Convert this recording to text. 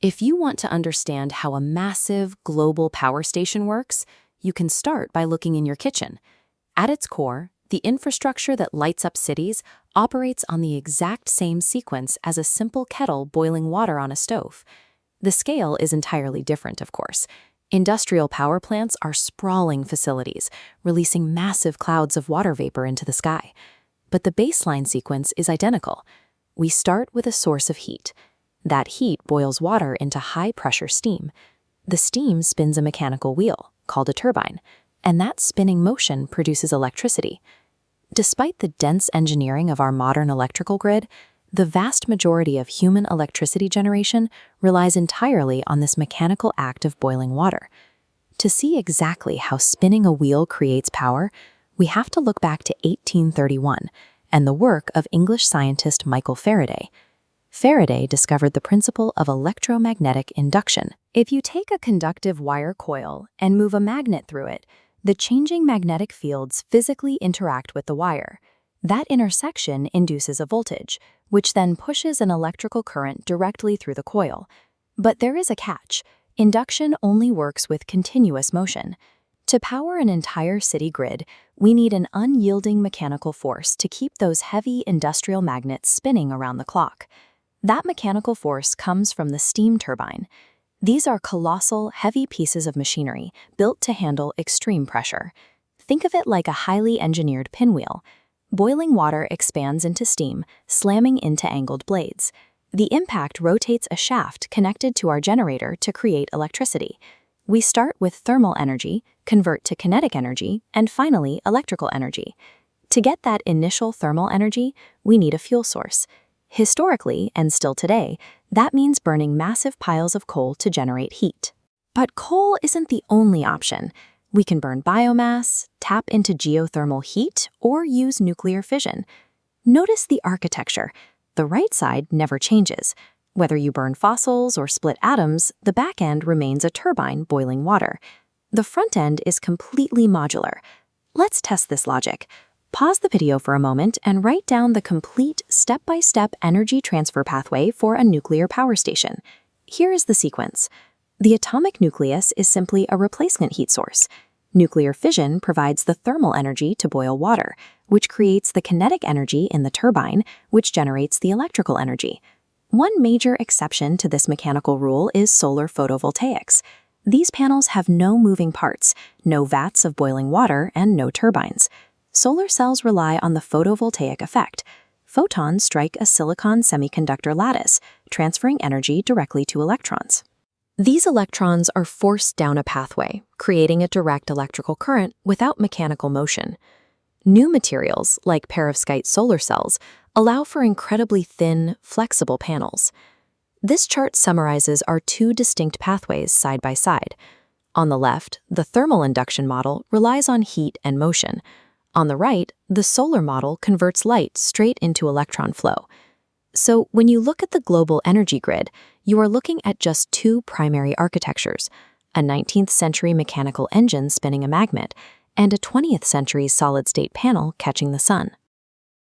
If you want to understand how a massive global power station works, you can start by looking in your kitchen. At its core, the infrastructure that lights up cities operates on the exact same sequence as a simple kettle boiling water on a stove. The scale is entirely different, of course. Industrial power plants are sprawling facilities, releasing massive clouds of water vapor into the sky. But the baseline sequence is identical. We start with a source of heat. That heat boils water into high-pressure steam. The steam spins a mechanical wheel, called a turbine, and that spinning motion produces electricity. Despite the dense engineering of our modern electrical grid, the vast majority of human electricity generation relies entirely on this mechanical act of boiling water. To see exactly how spinning a wheel creates power, we have to look back to 1831 and the work of English scientist Michael Faraday. Faraday discovered the principle of electromagnetic induction. If you take a conductive wire coil and move a magnet through it, the changing magnetic fields physically interact with the wire. That intersection induces a voltage, which then pushes an electrical current directly through the coil. But there is a catch. Induction only works with continuous motion. To power an entire city grid, we need an unyielding mechanical force to keep those heavy industrial magnets spinning around the clock. That mechanical force comes from the steam turbine. These are colossal, heavy pieces of machinery built to handle extreme pressure. Think of it like a highly engineered pinwheel. Boiling water expands into steam, slamming into angled blades. The impact rotates a shaft connected to our generator to create electricity. We start with thermal energy, convert to kinetic energy, and finally electrical energy. To get that initial thermal energy, we need a fuel source. Historically, and still today, that means burning massive piles of coal to generate heat. But coal isn't the only option. We can burn biomass, tap into geothermal heat, or use nuclear fission. Notice the architecture. The right side never changes. Whether you burn fossils or split atoms, the back end remains a turbine boiling water. The front end is completely modular. Let's test this logic. Pause the video for a moment and write down the complete step-by-step energy transfer pathway for a nuclear power station. Here is the sequence. The atomic nucleus is simply a replacement heat source. Nuclear fission provides the thermal energy to boil water, which creates the kinetic energy in the turbine, which generates the electrical energy. One major exception to this mechanical rule is solar photovoltaics. These panels have no moving parts, no vats of boiling water, and no turbines. Solar cells rely on the photovoltaic effect. Photons strike a silicon semiconductor lattice, transferring energy directly to electrons. These electrons are forced down a pathway, creating a direct electrical current without mechanical motion. New materials, like perovskite solar cells, allow for incredibly thin, flexible panels. This chart summarizes our two distinct pathways side by side. On the left, the thermal induction model relies on heat and motion. On the right, the solar model converts light straight into electron flow. So when you look at the global energy grid, you are looking at just two primary architectures, a 19th century mechanical engine spinning a magnet, and a 20th century solid-state panel catching the sun.